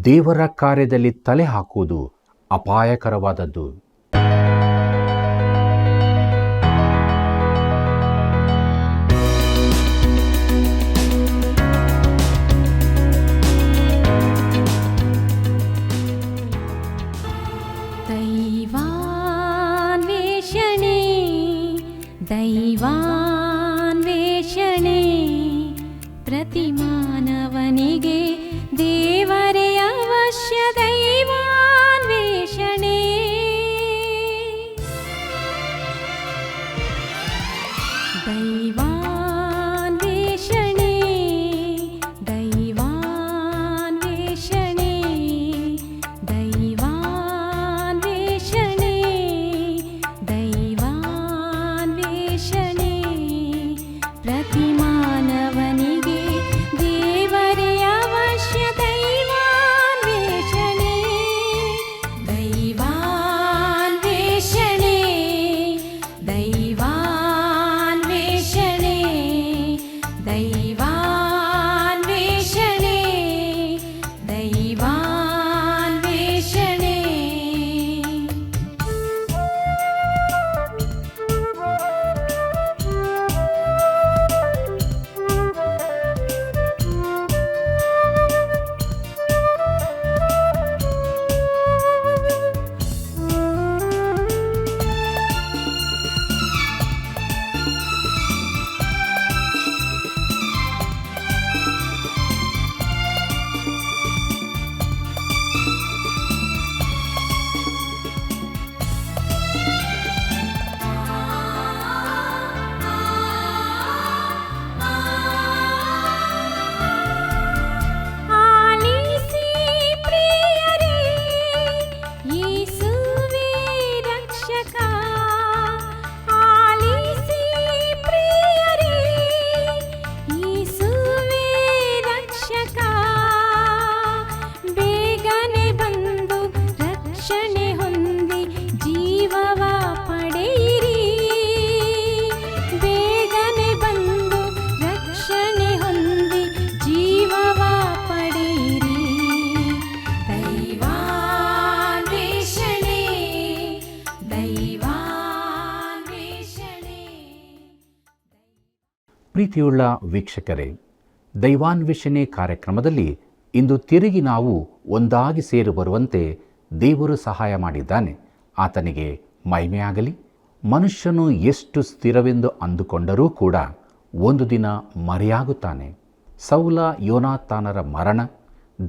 ದೇವರ ಕಾರ್ಯದಲ್ಲಿ ತಲೆ ಹಾಕುವುದು ಅಪಾಯಕರವಾದದ್ದು. ದೈವಾನ್ವೇಷಣೆ ಪ್ರತಿ ಮಾನವನಿಗೆ ದೇವರೇ ಅವಶ್ಯ. ದೈವಾನ್ವೇಷಣೆ ದೈವಾನ್ವೇಷಣೆ ದೈವಾನ್ವೇಷಣೆ ದೈವಾನ್ವೇಷಣೆ ದೈವಾನ್ವೇಷಣೆ ಪ್ರತಿ ಮಾನವನಿಗೆ ದೇವರೇ ಅವಶ್ಯ. ದೈವಾನ್ವೇಷಣೆ ದೈವಾನ್ವೇಷಣೆ ದೈವಾನ್ವೇಷಣೆ ದೈವಾನ್ವೇಷಣೆ ದೈವಾನ್ವೇಷಣೆ. ಆಲಿಸಿ ಪ್ರಿಯರೇ, ಯೇಸುವೇ ರಕ್ಷಕ. ಆಲಿಸಿ ಪ್ರಿಯರೇ, ಯೇಸುವೇ ರಕ್ಷಕ. ಬೇಗನೆ ಬಂದು ರಕ್ಷಣೆ ಹೊಂದಿ ಜೀವವ ಪಡೆಯಿರಿ. ಬೇಗನೆ ಬಂದು ರಕ್ಷಣೆ ಹೊಂದಿ ಜೀವವ ಪಡೆಯಿರಿ. ದೈವಾನ್ವೇಷಣೆ ದೈವಾನ್ವೇಷಣೆ. ಪ್ರೀತಿಯುಳ್ಳ ವೀಕ್ಷಕರೇ, ದೈವಾನ್ವೇಷಣೆ ಕಾರ್ಯಕ್ರಮದಲ್ಲಿ ಇಂದು ತಿರುಗಿ ನಾವು ಒಂದಾಗಿ ಸೇರಿ ಬರುವಂತೆ ದೇವರು ಸಹಾಯ ಮಾಡಿದ್ದಾನೆ. ಆತನಿಗೆ ಮಹಿಮೆಯಾಗಲಿ. ಮನುಷ್ಯನು ಎಷ್ಟು ಸ್ಥಿರವೆಂದು ಅಂದುಕೊಂಡರೂ ಕೂಡ ಒಂದು ದಿನ ಮರೆಯಾಗುತ್ತಾನೆ. ಸೌಲ ಯೋನಾತಾನರ ಮರಣ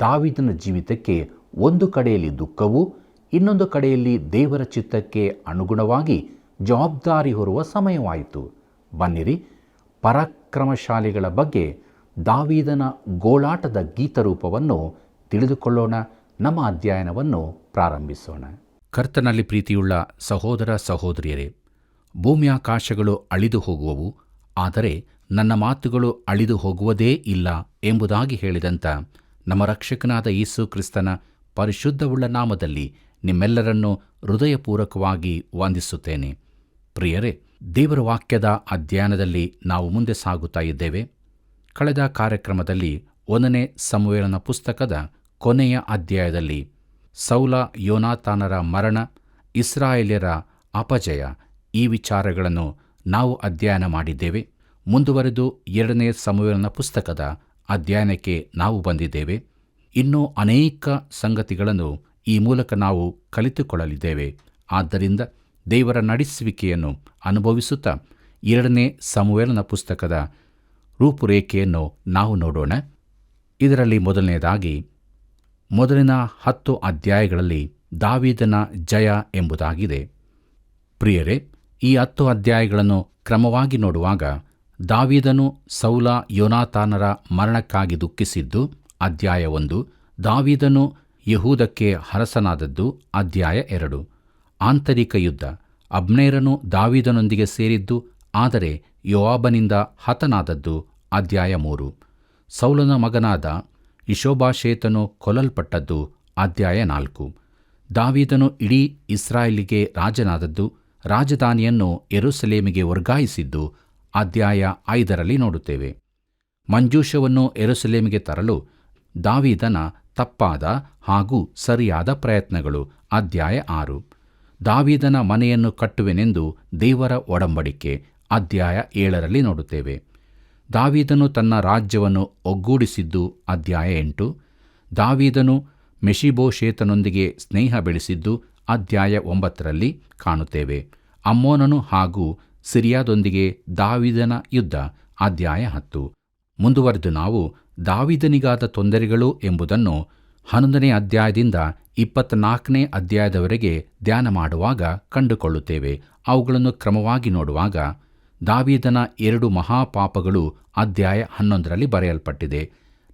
ದಾವೀದನ ಜೀವಿತಕ್ಕೆ ಒಂದು ಕಡೆಯಲ್ಲಿ ದುಃಖವೂ ಇನ್ನೊಂದು ಕಡೆಯಲ್ಲಿ ದೇವರ ಚಿತ್ತಕ್ಕೆ ಅನುಗುಣವಾಗಿ ಜವಾಬ್ದಾರಿ ಹೊರುವ ಸಮಯವಾಯಿತು. ಬನ್ನಿರಿ, ಪರಾಕ್ರಮಶಾಲಿಗಳ ಬಗ್ಗೆ ದಾವೀದನ ಗೋಳಾಟದ ಗೀತರೂಪವನ್ನು ತಿಳಿದುಕೊಳ್ಳೋಣ. ನಮ್ಮ ಅಧ್ಯಯನವನ್ನು ಪ್ರಾರಂಭಿಸೋಣ. ಕರ್ತನಲ್ಲಿ ಪ್ರೀತಿಯುಳ್ಳ ಸಹೋದರ ಸಹೋದರಿಯರೇ, ಭೂಮಿಯಾಕಾಶಗಳು ಅಳಿದು ಹೋಗುವವು, ಆದರೆ ನನ್ನ ಮಾತುಗಳು ಅಳಿದು ಹೋಗುವುದೇ ಇಲ್ಲ ಎಂಬುದಾಗಿ ಹೇಳಿದಂಥ ನಮ್ಮ ರಕ್ಷಕನಾದ ಯೇಸು ಕ್ರಿಸ್ತನ ಪರಿಶುದ್ಧವುಳ್ಳ ನಾಮದಲ್ಲಿ ನಿಮ್ಮೆಲ್ಲರನ್ನೂ ಹೃದಯಪೂರ್ವಕವಾಗಿ ವಂದಿಸುತ್ತೇನೆ. ಪ್ರಿಯರೇ, ದೇವರ ವಾಕ್ಯದ ಅಧ್ಯಯನದಲ್ಲಿ ನಾವು ಮುಂದೆ ಸಾಗುತ್ತಾ ಇದ್ದೇವೆ. ಕಳೆದ ಕಾರ್ಯಕ್ರಮದಲ್ಲಿ 1ನೇ ಸಮುವೇಲನ ಪುಸ್ತಕದ ಕೊನೆಯ ಅಧ್ಯಾಯದಲ್ಲಿ ಸೌಲ ಯೋನಾತಾನರ ಮರಣ, ಇಸ್ರಾಯೇಲ್ಯರ ಅಪಜಯ ಈ ವಿಚಾರಗಳನ್ನು ನಾವು ಅಧ್ಯಯನ ಮಾಡಿದ್ದೇವೆ. ಮುಂದುವರೆದು 2ನೇ ಸಮುವೇಲನ ಪುಸ್ತಕದ ಅಧ್ಯಯನಕ್ಕೆ ನಾವು ಬಂದಿದ್ದೇವೆ. ಇನ್ನೂ ಅನೇಕ ಸಂಗತಿಗಳನ್ನು ಈ ಮೂಲಕ ನಾವು ಕಲಿತುಕೊಳ್ಳಲಿದ್ದೇವೆ. ಆದ್ದರಿಂದ ದೇವರ ನಡೆಸುವಿಕೆಯನ್ನು ಅನುಭವಿಸುತ್ತಾ 2ನೇ ಸಮುವೇಲನ ಪುಸ್ತಕದ ರೂಪುರೇಖೆಯನ್ನು ನಾವು ನೋಡೋಣ. ಇದರಲ್ಲಿ ಮೊದಲನೇದಾಗಿ ಮೊದಲಿನ 10 ಅಧ್ಯಾಯಗಳಲ್ಲಿ ದಾವೀದನ ಜಯ ಎಂಬುದಾಗಿದೆ. ಪ್ರಿಯರೇ, ಈ 10 ಅಧ್ಯಾಯಗಳನ್ನು ಕ್ರಮವಾಗಿ ನೋಡುವಾಗ ದಾವೀದನು ಸೌಲ ಯೋನಾತಾನರ ಮರಣಕ್ಕಾಗಿ ದುಃಖಿಸಿದ್ದು ಅಧ್ಯಾಯ 1, ದಾವೀದನು ಯೆಹೂದಕ್ಕೆ ಅರಸನಾದದ್ದು ಅಧ್ಯಾಯ 2, ಆಂತರಿಕ ಯುದ್ಧ, ಅಬ್ನೇರನು ದಾವೀದನೊಂದಿಗೆ ಸೇರಿದ್ದು ಆದರೆ ಯೋವಾಬನಿಂದ ಹತನಾದದ್ದು ಅಧ್ಯಾಯ 3, ಸೌಲನ ಮಗನಾದ ಇಷೋಬಾಷೇತನು ಕೊಲ್ಲಲ್ಪಟ್ಟದ್ದು ಅಧ್ಯಾಯ 4, ದಾವೀದನು ಇಡೀ ಇಸ್ರಾಯೇಲಿಗೆ ರಾಜನಾದದ್ದು, ರಾಜಧಾನಿಯನ್ನು ಯೆರೂಸಲೇಮಿಗೆ ವರ್ಗಾಯಿಸಿದ್ದು ಅಧ್ಯಾಯ 5ರಲ್ಲಿ ನೋಡುತ್ತೇವೆ. ಮಂಜೂಷವನ್ನು ಯೆರೂಸಲೇಮಿಗೆ ತರಲು ದಾವೀದನ ತಪ್ಪಾದ ಹಾಗೂ ಸರಿಯಾದ ಪ್ರಯತ್ನಗಳು. ಅಧ್ಯಾಯ 6. ದಾವೀದನ ಮನೆಯನ್ನು ಕಟ್ಟುವೆನೆಂದು ದೇವರ ಒಡಂಬಡಿಕೆ. ಅಧ್ಯಾಯ 7ರಲ್ಲಿ ನೋಡುತ್ತೇವೆ. ದಾವೀದನು ತನ್ನ ರಾಜ್ಯವನ್ನು ಒಗ್ಗೂಡಿಸಿದ್ದು. ಅಧ್ಯಾಯ 8. ದಾವೀದನು ಮೆಷಿಬೋಶೇತನೊಂದಿಗೆ ಸ್ನೇಹ ಬೆಳೆಸಿದ್ದು. ಅಧ್ಯಾಯ 9ರಲ್ಲಿ ಕಾಣುತ್ತೇವೆ. ಅಮ್ಮೋನನು ಹಾಗೂ ಸಿರಿಯಾದೊಂದಿಗೆ ದಾವೀದನ ಯುದ್ಧ. ಅಧ್ಯಾಯ 10. ಮುಂದುವರೆದು ನಾವು ದಾವೀದನಿಗಾದ ತೊಂದರೆಗಳು ಎಂಬುದನ್ನು 11ನೇ ಅಧ್ಯಾಯದಿಂದ 24ನೇ ಅಧ್ಯಾಯದವರೆಗೆ ಧ್ಯಾನ ಮಾಡುವಾಗ ಕಂಡುಕೊಳ್ಳುತ್ತೇವೆ. ಅವುಗಳನ್ನು ಕ್ರಮವಾಗಿ ನೋಡುವಾಗ ದಾವೀದನ 2 ಮಹಾಪಾಪಗಳು ಅಧ್ಯಾಯ 11ರಲ್ಲಿ ಬರೆಯಲ್ಪಟ್ಟಿದೆ.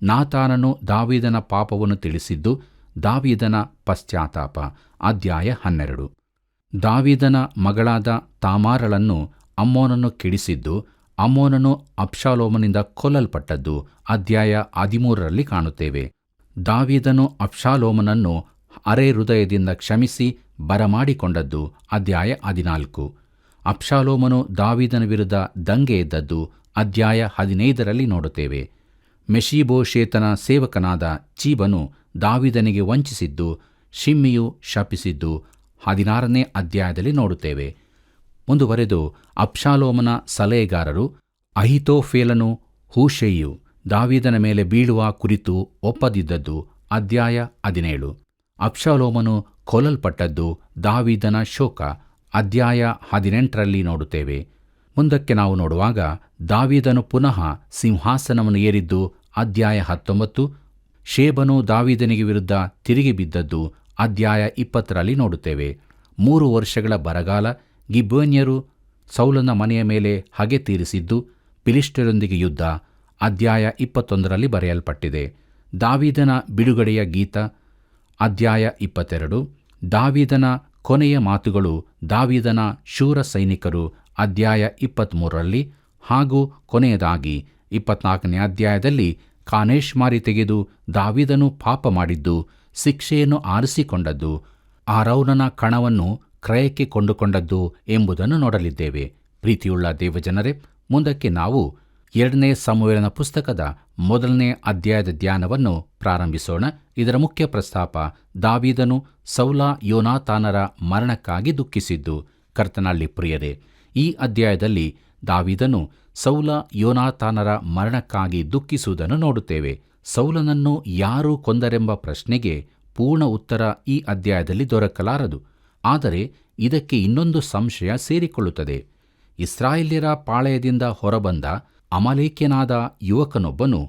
ನಾತಾನನು ದಾವೀದನ ಪಾಪವನ್ನು ತಿಳಿಸಿದ್ದು. ದಾವೀದನ ಪಶ್ಚಾತ್ತಾಪ. ಅಧ್ಯಾಯ 12. ದಾವೀದನ ಮಗಳಾದ ತಾಮಾರಳನ್ನು ಅಮ್ಮೋನನು ಕೆಡಿಸಿದ್ದು. ಅಮ್ಮೋನನು ಅಬ್ಷಾಲೋಮನಿಂದ ಕೊಲ್ಲಲ್ಪಟ್ಟದ್ದು. ಅಧ್ಯಾಯ 13ರಲ್ಲಿ ಕಾಣುತ್ತೇವೆ. ದಾವೀದನು ಅಬ್ಷಾಲೋಮನನ್ನು ಅರೆ ಹೃದಯದಿಂದ ಕ್ಷಮಿಸಿ ಬರಮಾಡಿಕೊಂಡದ್ದು. ಅಧ್ಯಾಯ 14. ಅಬ್ಷಾಲೋಮನು ದಾವೀದನ ವಿರುದ್ಧ ದಂಗೆ ಎದ್ದದ್ದು. ಅಧ್ಯಾಯ 15ರಲ್ಲಿ ನೋಡುತ್ತೇವೆ. ಮೆಷೀಬೋಶೇತನ ಸೇವಕನಾದ ಚೀಬನು ದಾವೀದನಿಗೆ ವಂಚಿಸಿದ್ದು. ಶಿಮ್ಮಿಯು ಶಪಿಸಿದ್ದು 16ನೇ ಅಧ್ಯಾಯದಲ್ಲಿ ನೋಡುತ್ತೇವೆ. ಮುಂದುವರೆದು ಅಬ್ಷಾಲೋಮನ ಸಲಹೆಗಾರರು ಅಹಿತೋಫೇಲನು ಹೂಷೈಯು ದಾವೀದನ ಮೇಲೆ ಬೀಳುವ ಕುರಿತು ಒಪ್ಪದಿದ್ದದ್ದು. ಅಧ್ಯಾಯ 17. ಅಬ್ಷಾಲೋಮನು ಕೊಲ್ಲಲ್ಪಟ್ಟದ್ದು. ದಾವೀದನ ಶೋಕ. ಅಧ್ಯಾಯ 18ರಲ್ಲಿ ನೋಡುತ್ತೇವೆ. ಮುಂದಕ್ಕೆ ನಾವು ನೋಡುವಾಗ ದಾವೀದನು ಪುನಃ ಸಿಂಹಾಸನವನ್ನು ಏರಿದ್ದು. ಅಧ್ಯಾಯ 19. ಶೇಬನು ದಾವೀದನಿಗೆ ವಿರುದ್ಧ ತಿರುಗಿ ಬಿದ್ದದ್ದು. ಅಧ್ಯಾಯ 20ರಲ್ಲಿ ನೋಡುತ್ತೇವೆ. 3 ವರ್ಷಗಳ ಬರಗಾಲ. ಗಿಬ್ಯೋನ್ಯರು ಸೌಲನ ಮನೆಯ ಮೇಲೆ ಹಗೆ ತೀರಿಸಿದ್ದು. ಫಿಲಿಷ್ಟಿಯರೊಂದಿಗೆ ಯುದ್ಧ. ಅಧ್ಯಾಯ 21ರಲ್ಲಿ ಬರೆಯಲ್ಪಟ್ಟಿದೆ. ದಾವೀದನ ಬಿಡುಗಡೆಯ ಗೀತ. ಅಧ್ಯಾಯ 22. ದಾವೀದನ ಕೊನೆಯ ಮಾತುಗಳು. ದಾವೀದನ ಶೂರ ಸೈನಿಕರು. ಅಧ್ಯಾಯ 23ರಲ್ಲಿ. ಹಾಗೂ ಕೊನೆಯದಾಗಿ 24ನೇ ಅಧ್ಯಾಯದಲ್ಲಿ ಕಾನೇಶ್ಮಾರಿ ತೆಗೆದು ದಾವೀದನು ಪಾಪ ಮಾಡಿದ್ದು. ಶಿಕ್ಷೆಯನ್ನು ಆರಿಸಿಕೊಂಡದ್ದು. ಅರೌನನ ಕಣವನ್ನು ಕ್ರಯಕ್ಕೆ ಕೊಂಡುಕೊಂಡದ್ದು ಎಂಬುದನ್ನು ನೋಡಲಿದ್ದೇವೆ. ಪ್ರೀತಿಯುಳ್ಳ ದೇವಜನರೇ, ಮುಂದಕ್ಕೆ ನಾವು 2ನೇ ಸಮುವೇಲನ ಪುಸ್ತಕದ 1ನೇ ಅಧ್ಯಾಯದ ಧ್ಯಾನವನ್ನು ಪ್ರಾರಂಭಿಸೋಣ. ಇದರ ಮುಖ್ಯ ಪ್ರಸ್ತಾಪ ದಾವೀದನು ಸೌಲ ಯೋನಾತಾನರ ಮರಣಕ್ಕಾಗಿ ದುಃಖಿಸಿದ್ದು. ಕರ್ತನಲ್ಲಿ ಪ್ರಿಯರೇ, ಈ ಅಧ್ಯಾಯದಲ್ಲಿ ದಾವೀದನು ಸೌಲ ಯೋನಾತಾನರ ಮರಣಕ್ಕಾಗಿ ದುಃಖಿಸುವುದನ್ನು ನೋಡುತ್ತೇವೆ. ಸೌಲನನ್ನು ಯಾರು ಕೊಂದರೆಂಬ ಪ್ರಶ್ನೆಗೆ ಪೂರ್ಣ ಉತ್ತರ ಈ ಅಧ್ಯಾಯದಲ್ಲಿ ದೊರಕಲಾರದು. ಆದರೆ ಇದಕ್ಕೆ ಇನ್ನೊಂದು ಸಂಶಯ ಸೇರಿಕೊಳ್ಳುತ್ತದೆ. ಇಸ್ರಾಯೇಲ್ಯರ ಪಾಳೆಯದಿಂದ ಹೊರಬಂದ ಅಮಲೇಕ್ಯನಾದ ಯುವಕನೊಬ್ಬನು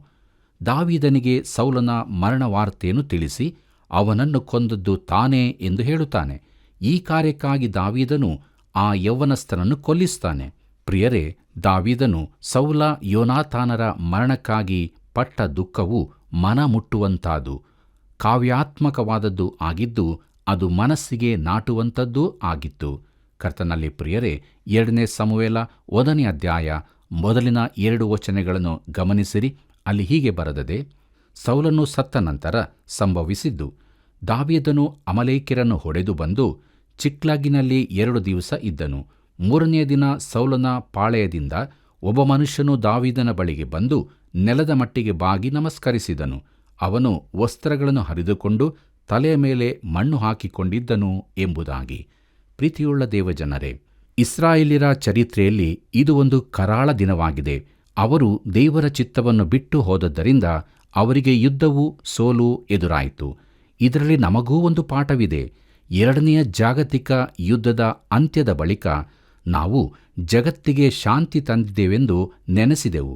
ದಾವೀದನಿಗೆ ಸೌಲನ ಮರಣ ವಾರ್ತೆಯನ್ನು ತಿಳಿಸಿ ಅವನನ್ನು ಕೊಂದದ್ದು ತಾನೇ ಎಂದು ಹೇಳುತ್ತಾನೆ. ಈ ಕಾರ್ಯಕ್ಕಾಗಿ ದಾವೀದನು ಆ ಯೌವನಸ್ಥನನ್ನು ಕೊಲ್ಲಿಸುತ್ತಾನೆ. ಪ್ರಿಯರೇ, ದಾವೀದನು ಸೌಲ ಯೋನಾತಾನರ ಮರಣಕ್ಕಾಗಿ ಪಟ್ಟ ದುಃಖವು ಮನ ಮುಟ್ಟುವಂತಾದು, ಕಾವ್ಯಾತ್ಮಕವಾದದ್ದು ಆಗಿದ್ದು, ಅದು ಮನಸ್ಸಿಗೆ ನಾಟುವಂಥದ್ದೂ ಆಗಿತ್ತು. ಕರ್ತನಲ್ಲಿ ಪ್ರಿಯರೇ, 2ನೇ ಸಮುವೇಲ 1ನೇ ಅಧ್ಯಾಯ ಮೊದಲಿನ 2 ವಚನಗಳನ್ನು ಗಮನಿಸಿರಿ. ಅಲ್ಲಿ ಹೀಗೆ ಬರೆದದೆ: ಸೌಲನು ಸತ್ತ ನಂತರ ಸಂಭವಿಸಿದ್ದು, ದಾವೀದನು ಅಮಲೇಕ್ಯರನ್ನು ಹೊಡೆದು ಬಂದು ಚಿಕ್ಲಗಿನಲ್ಲಿ 2 ದಿವಸ ಇದ್ದನು. 3ನೆಯ ದಿನ ಸೌಲನ ಪಾಳೆಯದಿಂದ ಒಬ್ಬ ಮನುಷ್ಯನು ದಾವೀದನ ಬಳಿಗೆ ಬಂದು ನೆಲದ ಮಟ್ಟಿಗೆ ಬಾಗಿ ನಮಸ್ಕರಿಸಿದನು. ಅವನು ವಸ್ತ್ರಗಳನ್ನು ಹರಿದುಕೊಂಡು ತಲೆಯ ಮೇಲೆ ಮಣ್ಣು ಹಾಕಿಕೊಂಡಿದ್ದನು ಎಂಬುದಾಗಿ. ಪ್ರೀತಿಯುಳ್ಳ ದೇವಜನರೇ, ಇಸ್ರಾಯೇಲ್ಯರ ಚರಿತ್ರೆಯಲ್ಲಿ ಇದು ಒಂದು ಕರಾಳ ದಿನವಾಗಿದೆ. ಅವರು ದೇವರ ಚಿತ್ತವನ್ನು ಬಿಟ್ಟು ಹೋದದ್ದರಿಂದ ಅವರಿಗೆ ಯುದ್ಧವೂ ಸೋಲು ಎದುರಾಯಿತು. ಇದರಲ್ಲಿ ನಮಗೂ ಒಂದು ಪಾಠವಿದೆ. 2ನೆಯ ಜಾಗತಿಕ ಯುದ್ಧದ ಅಂತ್ಯದ ಬಳಿಕ ನಾವು ಜಗತ್ತಿಗೆ ಶಾಂತಿ ತಂದಿದ್ದೇವೆಂದು ನೆನೆಸಿದೆವು.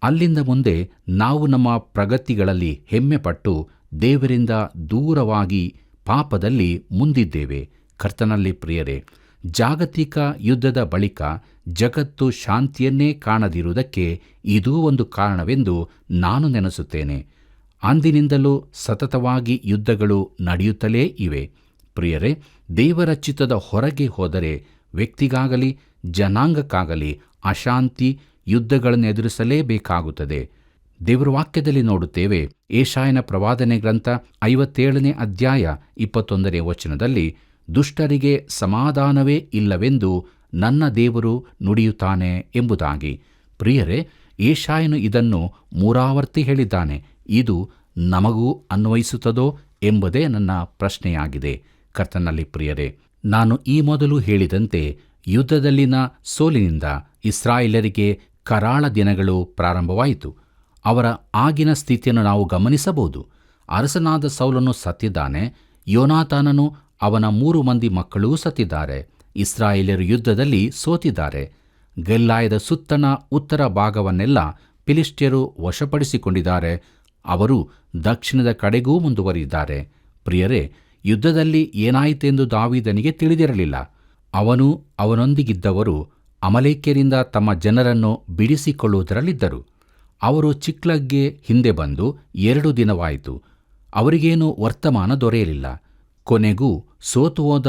ಅಲ್ಲಿಂದ ಮುಂದೆ ನಾವು ನಮ್ಮ ಪ್ರಗತಿಗಳಲ್ಲಿ ಹೆಮ್ಮೆಪಟ್ಟು ದೇವರಿಂದ ದೂರವಾಗಿ ಪಾಪದಲ್ಲಿ ಮುಂದಿದ್ದೇವೆ. ಕರ್ತನಲ್ಲಿ ಪ್ರಿಯರೇ, ಜಾಗತಿಕ ಯುದ್ಧದ ಬಳಿಕ ಜಗತ್ತು ಶಾಂತಿಯನ್ನೇ ಕಾಣದಿರುವುದಕ್ಕೆ ಇದೂ ಒಂದು ಕಾರಣವೆಂದು ನಾನು ನೆನೆಸುತ್ತೇನೆ. ಅಂದಿನಿಂದಲೂ ಸತತವಾಗಿ ಯುದ್ಧಗಳು ನಡೆಯುತ್ತಲೇ ಇವೆ. ಪ್ರಿಯರೇ, ದೇವರ ಚಿತ್ತದ ಹೊರಗೆ ಹೋದರೆ ವ್ಯಕ್ತಿಗಾಗಲಿ ಜನಾಂಗಕ್ಕಾಗಲಿ ಅಶಾಂತಿ ಯುದ್ಧಗಳನ್ನು ಎದುರಿಸಲೇಬೇಕಾಗುತ್ತದೆ. ದೇವರ ವಾಕ್ಯದಲ್ಲಿ ನೋಡುತ್ತೇವೆ. ಏಷಾಯನ ಪ್ರವಾದನೆ ಗ್ರಂಥ 57ನೇ ಅಧ್ಯಾಯ 21ನೇ ವಚನದಲ್ಲಿ, ದುಷ್ಟರಿಗೆ ಸಮಾಧಾನವೇ ಇಲ್ಲವೆಂದು ನನ್ನ ದೇವರು ನುಡಿಯುತ್ತಾನೆ ಎಂಬುದಾಗಿ. ಪ್ರಿಯರೇ, ಏಷಾಯನು ಇದನ್ನು 3 ಆವರ್ತಿ ಹೇಳಿದ್ದಾನೆ. ಇದು ನಮಗೂ ಅನ್ವಯಿಸುತ್ತದೋ ಎಂಬುದೇ ನನ್ನ ಪ್ರಶ್ನೆಯಾಗಿದೆ. ಕರ್ತನಲ್ಲಿ ಪ್ರಿಯರೇ, ನಾನು ಈ ಮೊದಲು ಹೇಳಿದಂತೆ ಯುದ್ಧದಲ್ಲಿನ ಸೋಲಿನಿಂದ ಇಸ್ರಾಯೇಲರಿಗೆ ಕರಾಳ ದಿನಗಳು ಪ್ರಾರಂಭವಾಯಿತು. ಅವರ ಆಗಿನ ಸ್ಥಿತಿಯನ್ನು ನಾವು ಗಮನಿಸಬಹುದು. ಅರಸನಾದ ಸೌಲನು ಸತ್ತಿದ್ದಾನೆ. ಯೋನಾತಾನನು ಅವನ 3 ಮಂದಿ ಮಕ್ಕಳೂ ಸತ್ತಿದ್ದಾರೆ. ಇಸ್ರಾಯೇಲರು ಯುದ್ಧದಲ್ಲಿ ಸೋತಿದ್ದಾರೆ. ಗೆಲ್ಲಾಯದ ಸುತ್ತಣ ಉತ್ತರ ಭಾಗವನ್ನೆಲ್ಲ ಫಿಲಿಷ್ಟಿಯರು ವಶಪಡಿಸಿಕೊಂಡಿದ್ದಾರೆ. ಅವರು ದಕ್ಷಿಣದ ಕಡೆಗೂ ಮುಂದುವರಿದಿದ್ದಾರೆ. ಪ್ರಿಯರೇ, ಯುದ್ಧದಲ್ಲಿ ಏನಾಯಿತೆಂದು ದಾವೀದನಿಗೆ ತಿಳಿದಿರಲಿಲ್ಲ. ಅವನೂ ಅವನೊಂದಿಗಿದ್ದವರು ಅಮಲೇಕ್ಯರಿಂದ ತಮ್ಮ ಜನರನ್ನು ಬಿಡಿಸಿಕೊಳ್ಳುವುದರಲ್ಲಿದ್ದರು. ಅವರು ಚಿಕ್ಲಗ್ಗೆ ಹಿಂದೆ ಬಂದು 2 ದಿನವಾಯಿತು. ಅವರಿಗೇನೂ ವರ್ತಮಾನ ದೊರೆಯಲಿಲ್ಲ. ಕೊನೆಗೂ ಸೋತುಹೋದ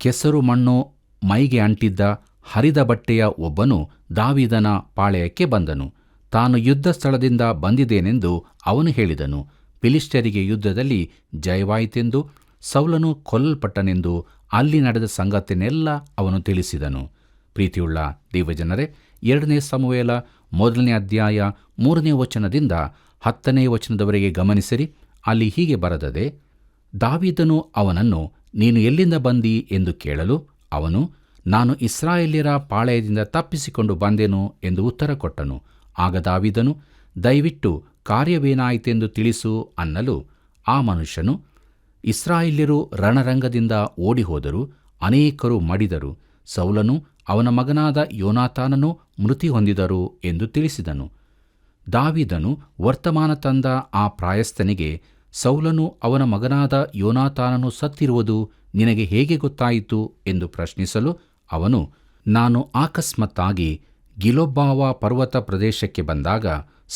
ಕೆಸರು ಮಣ್ಣು ಮೈಗೆ ಅಂಟಿದ್ದ ಹರಿದ ಬಟ್ಟೆಯ ಒಬ್ಬನು ದಾವೀದನ ಪಾಳೆಯಕ್ಕೆ ಬಂದನು. ತಾನು ಯುದ್ಧ ಸ್ಥಳದಿಂದ ಬಂದಿದ್ದೇನೆಂದು ಅವನು ಹೇಳಿದನು. ಫಿಲಿಷ್ಟಿಯರಿಗೆ ಯುದ್ಧದಲ್ಲಿ ಜಯವಾಯಿತೆಂದು, ಸೌಲನು ಕೊಲ್ಲಲ್ಪಟ್ಟನೆಂದು ಅಲ್ಲಿ ನಡೆದ ಸಂಗತಿಯನ್ನೆಲ್ಲ ಅವನು ತಿಳಿಸಿದನು. ಪ್ರೀತಿಯುಳ್ಳ ದೇವಜನರೇ, 2ನೇ ಸಮುವೇಲ 1ನೇ ಅಧ್ಯಾಯ 3ನೇ ವಚನದಿಂದ 10ನೇ ವಚನದವರೆಗೆ ಗಮನಿಸಿರಿ. ಅಲ್ಲಿ ಹೀಗೆ ಬರೆದದೆ: ದಾವೀದನು ಅವನನ್ನು, ನೀನು ಎಲ್ಲಿಂದ ಬಂದಿ ಎಂದು ಕೇಳಲು, ಅವನು, ನಾನು ಇಸ್ರಾಯೇಲ್ಯರ ಪಾಳೆಯದಿಂದ ತಪ್ಪಿಸಿಕೊಂಡು ಬಂದೆನು ಎಂದು ಉತ್ತರ ಕೊಟ್ಟನು. ಆಗ ದಾವೀದನು, ದಯವಿಟ್ಟು ಕಾರ್ಯವೇನಾಯಿತೆಂದು ತಿಳಿಸು ಅನ್ನಲು, ಆ ಮನುಷ್ಯನು, ಇಸ್ರಾಯೇಲ್ಯರು ರಣರಂಗದಿಂದ ಓಡಿಹೋದರು, ಅನೇಕರು ಮಡಿದರು, ಸೌಲನು ಅವನ ಮಗನಾದ ಯೋನಾತಾನನು ಮೃತಿ ಹೊಂದಿದರು ಎಂದು ತಿಳಿಸಿದನು. ದಾವೀದನು ವರ್ತಮಾನ ತಂದ ಆ ಪ್ರಾಯಸ್ಥನಿಗೆ, ಸೌಲನು ಅವನ ಮಗನಾದ ಯೋನಾತಾನನು ಸತ್ತಿರುವುದು ನಿನಗೆ ಹೇಗೆ ಗೊತ್ತಾಯಿತು ಎಂದು ಪ್ರಶ್ನಿಸಲು, ಅವನು, ನಾನು ಆಕಸ್ಮಾತ್ತಾಗಿ ಗಿಲೊಬ್ಬಾವ ಪರ್ವತ ಪ್ರದೇಶಕ್ಕೆ ಬಂದಾಗ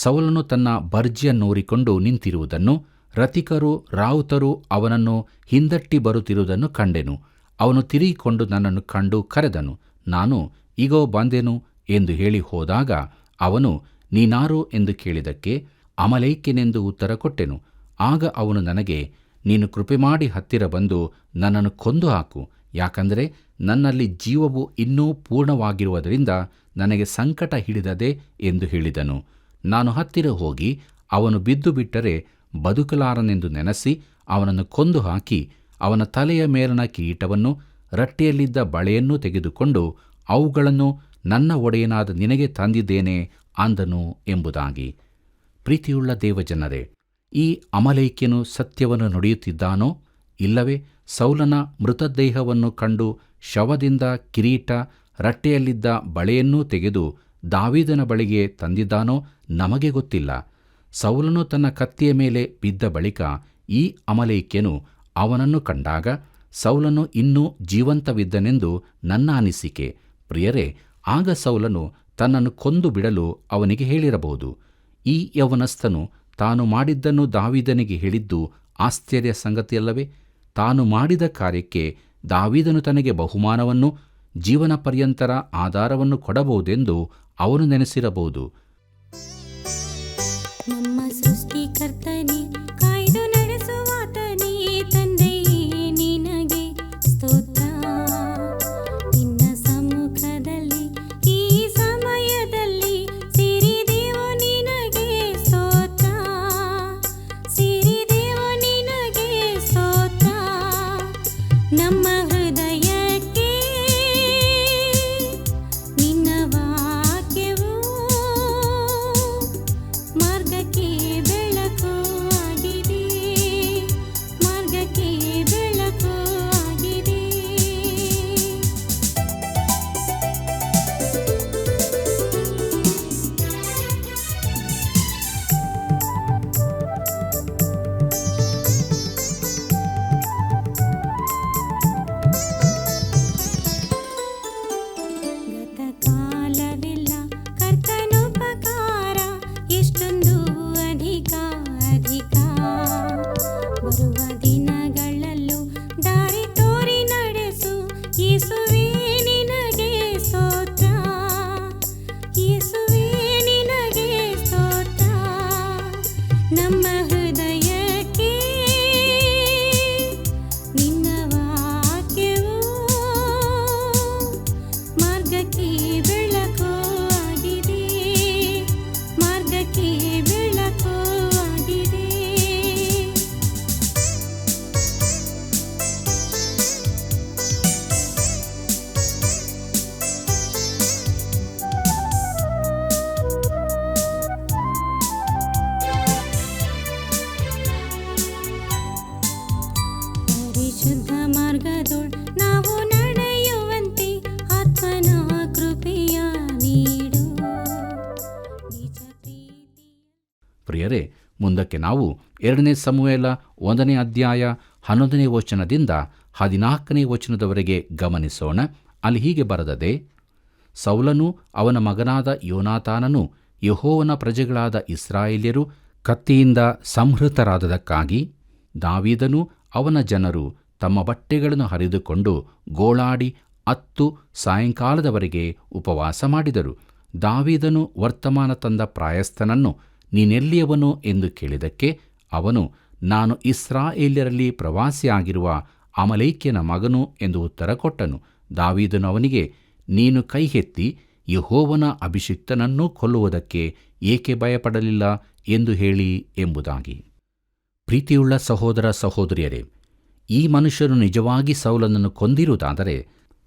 ಸೌಲನು ತನ್ನ ಬರ್ಜಿಯನ್ನೂರಿಕೊಂಡು ನಿಂತಿರುವುದನ್ನು, ರಥಿಕರು ರಾವುತರು ಅವನನ್ನು ಹಿಂದಟ್ಟಿ ಬರುತ್ತಿರುವುದನ್ನು ಕಂಡೆನು. ಅವನು ತಿರುಗಿಕೊಂಡು ನನ್ನನ್ನು ಕಂಡು ಕರೆದನು. ನಾನು, ಇಗೋ ಬಂದೆನು ಎಂದು ಹೇಳಿ ಹೋದಾಗ ಅವನು, ನೀನಾರು ಎಂದು ಕೇಳಿದಕ್ಕೆ, ಅಮಲೇಕ್ಯನೆಂದು ಉತ್ತರ ಕೊಟ್ಟೆನು. ಆಗ ಅವನು ನನಗೆ, ನೀನು ಕೃಪೆಮಾಡಿ ಹತ್ತಿರ ಬಂದು ನನ್ನನ್ನು ಕೊಂದು ಹಾಕು, ಯಾಕಂದರೆ ನನ್ನಲ್ಲಿ ಜೀವವು ಇನ್ನೂ ಪೂರ್ಣವಾಗಿರುವುದರಿಂದ ನನಗೆ ಸಂಕಟ ಹಿಡಿದದೆ ಎಂದು ಹೇಳಿದನು. ನಾನು ಹತ್ತಿರ ಹೋಗಿ ಅವನು ಬಿದ್ದು ಬಿಟ್ಟರೆ ಬದುಕಲಾರನೆಂದು ನೆನೆಸಿ ಅವನನ್ನು ಕೊಂದು ಹಾಕಿ, ಅವನ ತಲೆಯ ಮೇಲನ ಕಿರೀಟವನ್ನು, ರಟ್ಟೆಯಲ್ಲಿದ್ದ ಬಳೆಯನ್ನೂ ತೆಗೆದುಕೊಂಡು ಅವುಗಳನ್ನು ನನ್ನ ಒಡೆಯನಾದ ನಿನಗೆ ತಂದಿದ್ದೇನೆ ಅಂದನು ಎಂಬುದಾಗಿ. ಪ್ರೀತಿಯುಳ್ಳ ದೇವಜನರೇ, ಈ ಅಮಲೇಕ್ಯನು ಸತ್ಯವನ್ನು ನುಡಿಯುತ್ತಿದ್ದಾನೋ ಇಲ್ಲವೇ ಸೌಲನ ಮೃತದೇಹವನ್ನು ಕಂಡು ಶವದಿಂದ ಕಿರೀಟ, ರಟ್ಟೆಯಲ್ಲಿದ್ದ ಬಳೆಯನ್ನೂ ತೆಗೆದು ದಾವೀದನ ಬಳಿಗೆ ತಂದಿದ್ದಾನೋ ನಮಗೆ ಗೊತ್ತಿಲ್ಲ. ಸೌಲನು ತನ್ನ ಕತ್ತಿಯ ಮೇಲೆ ಬಿದ್ದ ಬಳಿಕ ಈ ಅಮಲೇಕ್ಯನು ಅವನನ್ನು ಕಂಡಾಗ ಸೌಲನು ಇನ್ನೂ ಜೀವಂತವಿದ್ದನೆಂದು ನನ್ನ ಅನಿಸಿಕೆ. ಪ್ರಿಯರೇ, ಆಗ ಸೌಲನು ತನ್ನನ್ನು ಕೊಂದು ಬಿಡಲು ಅವನಿಗೆ ಹೇಳಿರಬಹುದು. ಈ ಯೌವನಸ್ಥನು ತಾನು ಮಾಡಿದ್ದನ್ನು ದಾವೀದನಿಗೆ ಹೇಳಿದ್ದು ಆಶ್ಚರ್ಯ ಸಂಗತಿಯಲ್ಲವೇ? ತಾನು ಮಾಡಿದ ಕಾರ್ಯಕ್ಕೆ ದಾವೀದನು ತನಗೆ ಬಹುಮಾನವನ್ನು, ಜೀವನ ಪರ್ಯಂತರ ಆಧಾರವನ್ನು ಕೊಡಬಹುದೆಂದು ಅವನು ನೆನೆಸಿರಬಹುದು. ನಮ್ಮ ಸೃಷ್ಟಿಕರ್ತನೇ, ಕಾಯ್ದು ನಡೆಸುವಾತನೇ, ತಂದೆಯೇ ನಿನಗೆ ಸ್ತೋತ್ರ. ನಿನ್ನ ಸಮ್ಮುಖದಲ್ಲಿ ಈ ಸಮಯದಲ್ಲಿ ಸಿರಿದೇವು ನಿನಗೆ ಸ್ತೋತ್ರ, ಸಿರಿದೇವು ನಿನಗೆ ಸ್ತೋತ್ರ. ನಮ್ಮ ಹೃದಯಕ್ಕೆ ನಿನ್ನ ವಾಕ್ಯವು ಮಾರ್ಗಕ್ಕೆ ಬೆಳಕು ಆಗಿದೆ, ಮಾರ್ಗಕ್ಕೆ ಬೆಳಕು ಆಗಿದೆ. ಗತಕಾಲವೆಲ್ಲ ಕರ್ತನುಪಕಾರ, ಎಷ್ಟೊಂದು ಅಧಿಕ ಅಧಿಕ. ಬರುವ ದಿನಗಳಲ್ಲೂ ದಾರಿ ತೋರಿ ನಡೆಸು, ಯೇಸುವೇ ನಿನಗೆ ಸ್ತೋತ್ರ, ಯೇಸುವೇ ನಿನಗೆ ಸ್ತೋತ್ರ. ನಮ್ಮ ಹೃದಯಕ್ಕೆ ನಿನ್ನ ವಾಕ್ಯವು ಮಾರ್ಗಕ್ಕೆ ಬೆಳಕು ಆಗಿದೆ, ಮಾರ್ಗಕ್ಕೆ ಬೆಳಕು ಆಗಿದೆ. ಶುದ್ಧ ಮಾರ್ಗದೊಳ್ ನಾವು ನಡೆಯುವಂತೆ ಆತ್ಮನ ಕೃಪೆಯ ನೀಡು ನಿಜ ಪ್ರೀತಿ. ಪ್ರಿಯರೇ, ಮುಂದಕ್ಕೆ ನಾವು 2 ಸಮುವೇಲ 1 ಅಧ್ಯಾಯ 11 ವಚನದಿಂದ 14 ವಚನದವರೆಗೆ ಗಮನಿಸೋಣ. ಅಲ್ಲಿ ಹೀಗೆ ಬರೆದದೆ: ಸೌಲನೂ ಅವನ ಮಗನಾದ ಯೋನಾತಾನನೂ ಯೆಹೋವನ ಪ್ರಜೆಗಳಾದ ಇಸ್ರಾಯೇಲ್ಯರು ಕತ್ತಿಯಿಂದ ಸಂಹೃತರಾದದಕ್ಕಾಗಿ ದಾವೀದನೂ ಅವನ ಜನರು ತಮ್ಮ ಬಟ್ಟೆಗಳನ್ನು ಹರಿದುಕೊಂಡು ಗೋಳಾಡಿ 10 ಸಾಯಂಕಾಲದವರೆಗೆ ಉಪವಾಸ ಮಾಡಿದರು. ದಾವೀದನು ವರ್ತಮಾನ ತಂದ ಪ್ರಾಯಸ್ಥನನ್ನು, ನೀನೆಲ್ಲಿಯವನು ಎಂದು ಕೇಳಿದಕ್ಕೆ ಅವನು, ನಾನು ಇಸ್ರಾಯೇಲ್ಯರಲ್ಲಿ ಪ್ರವಾಸಿಯಾಗಿರುವ ಅಮಲೇಕ್ಯನ ಮಗನು ಎಂದು ಉತ್ತರ ಕೊಟ್ಟನು. ದಾವೀದನು ಅವನಿಗೆ, ನೀನು ಕೈಗೆತ್ತಿ ಯೆಹೋವನ ಅಭಿಷಿಕ್ತನನ್ನೂ ಕೊಲ್ಲುವುದಕ್ಕೆ ಏಕೆ ಭಯಪಡಲಿಲ್ಲ ಎಂದು ಹೇಳಿ ಎಂಬುದಾಗಿ. ಪ್ರೀತಿಯುಳ್ಳ ಸಹೋದರ ಸಹೋದರಿಯರೇ, ಈ ಮನುಷ್ಯನು ನಿಜವಾಗಿ ಸೌಲನನ್ನು ಕೊಂದಿರುವುದಾದರೆ,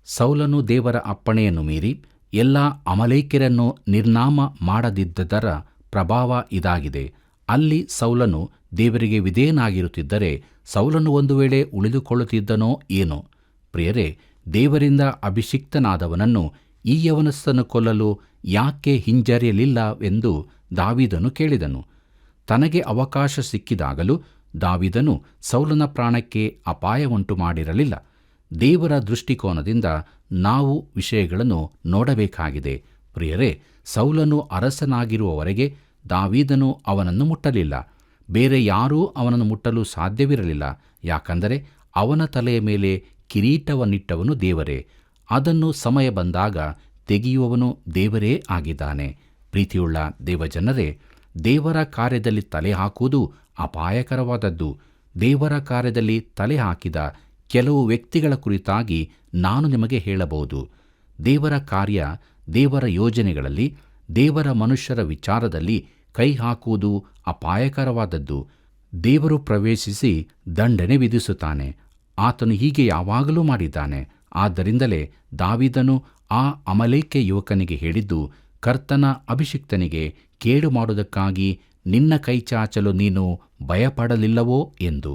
ಸೌಲನು ದೇವರ ಅಪ್ಪಣೆಯನ್ನು ಮೀರಿ ಎಲ್ಲ ಅಮಲೇಕ್ಯರನ್ನು ನಿರ್ನಾಮ ಮಾಡದಿದ್ದದರ ಪ್ರಭಾವ ಇದಾಗಿದೆ. ಅಲ್ಲಿ ಸೌಲನು ದೇವರಿಗೆ ವಿಧೇಯನಾಗಿರುತ್ತಿದ್ದರೆ ಸೌಲನು ಒಂದು ವೇಳೆ ಉಳಿದುಕೊಳ್ಳುತ್ತಿದ್ದನೋ ಏನೋ. ಪ್ರಿಯರೇ, ದೇವರಿಂದ ಅಭಿಷಿಕ್ತನಾದವನನ್ನು ಈ ಯವನಸ್ಥನು ಕೊಲ್ಲಲು ಯಾಕೆ ಹಿಂಜರಿಯಲಿಲ್ಲವೆಂದು ದಾವೀದನು ಕೇಳಿದನು. ತನಗೆ ಅವಕಾಶ ಸಿಕ್ಕಿದಾಗಲೂ ದಾವೀದನು ಸೌಲನ ಪ್ರಾಣಕ್ಕೆ ಅಪಾಯವುಂಟು ಮಾಡಿರಲಿಲ್ಲ. ದೇವರ ದೃಷ್ಟಿಕೋನದಿಂದ ನಾವು ವಿಷಯಗಳನ್ನು ನೋಡಬೇಕಾಗಿದೆ. ಪ್ರಿಯರೇ, ಸೌಲನು ಅರಸನಾಗಿರುವವರೆಗೆ ದಾವೀದನು ಅವನನ್ನು ಮುಟ್ಟಲಿಲ್ಲ. ಬೇರೆ ಯಾರೂ ಅವನನ್ನು ಮುಟ್ಟಲು ಸಾಧ್ಯವಿರಲಿಲ್ಲ. ಯಾಕಂದರೆ ಅವನ ತಲೆಯ ಮೇಲೆ ಕಿರೀಟವನ್ನಿಟ್ಟವನು ದೇವರೇ. ಅದನ್ನು ಸಮಯ ಬಂದಾಗ ತೆಗೆಯುವವನು ದೇವರೇ ಆಗಿದ್ದಾನೆ. ಪ್ರೀತಿಯುಳ್ಳ ದೇವಜನರೇ, ದೇವರ ಕಾರ್ಯದಲ್ಲಿ ತಲೆ ಹಾಕುವುದು ಅಪಾಯಕರವಾದದ್ದು. ದೇವರ ಕಾರ್ಯದಲ್ಲಿ ತಲೆ ಹಾಕಿದ ಕೆಲವು ವ್ಯಕ್ತಿಗಳ ಕುರಿತಾಗಿ ನಾನು ನಿಮಗೆ ಹೇಳಬಹುದು. ದೇವರ ಕಾರ್ಯ, ದೇವರ ಯೋಜನೆಗಳಲ್ಲಿ, ದೇವರ ಮನುಷ್ಯರ ವಿಚಾರದಲ್ಲಿ ಕೈ ಹಾಕುವುದು ಅಪಾಯಕರವಾದದ್ದು. ದೇವರು ಪ್ರವೇಶಿಸಿ ದಂಡನೆ ವಿಧಿಸುತ್ತಾನೆ. ಆತನು ಹೀಗೆ ಯಾವಾಗಲೂ ಮಾಡಿದ್ದಾನೆ. ಆದ್ದರಿಂದಲೇ ದಾವೀದನು ಆ ಅಮಲೇಕ್ಯ ಯುವಕನಿಗೆ ಹೇಳಿದ್ದು, ಕರ್ತನ ಅಭಿಷಿಕ್ತನಿಗೆ ಕೇಡು ಮಾಡುವುದಕ್ಕಾಗಿ ನಿನ್ನ ಕೈಚಾಚಲು ನೀನು ಭಯಪಡಲಿಲ್ಲವೋ ಎಂದು.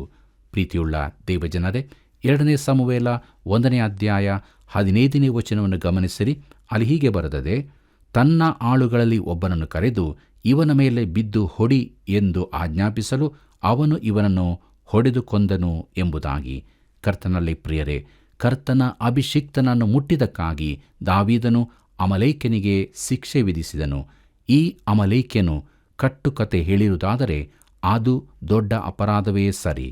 ಪ್ರೀತಿಯುಳ್ಳ ದೇವಜನರೇ, 2 ಸಮುವೇಲ 1 ಅಧ್ಯಾಯ 15 ವಚನವನ್ನು ಗಮನಿಸಿರಿ. ಅಲ್ಲಿ ಹೀಗೆ ಬರೆದದೆ: ತನ್ನ ಆಳುಗಳಲ್ಲಿ ಒಬ್ಬನನ್ನು ಕರೆದು ಇವನ ಮೇಲೆ ಬಿದ್ದು ಹೊಡಿ ಎಂದು ಆಜ್ಞಾಪಿಸಲು ಅವನು ಇವನನ್ನು ಹೊಡೆದು ಕೊಂದನು ಎಂಬುದಾಗಿ. ಕರ್ತನಲ್ಲಿ ಪ್ರಿಯರೇ, ಕರ್ತನ ಅಭಿಷಿಕ್ತನನ್ನು ಮುಟ್ಟಿದಕ್ಕಾಗಿ ದಾವೀದನು ಅಮಲೇಕ್ಯನಿಗೆ ಶಿಕ್ಷೆ ವಿಧಿಸಿದನು. ಈ ಅಮಲೇಕ್ಯನು ಕಟ್ಟುಕತೆ ಹೇಳಿರುವುದಾದರೆ ಅದು ದೊಡ್ಡ ಅಪರಾಧವೇ ಸರಿ.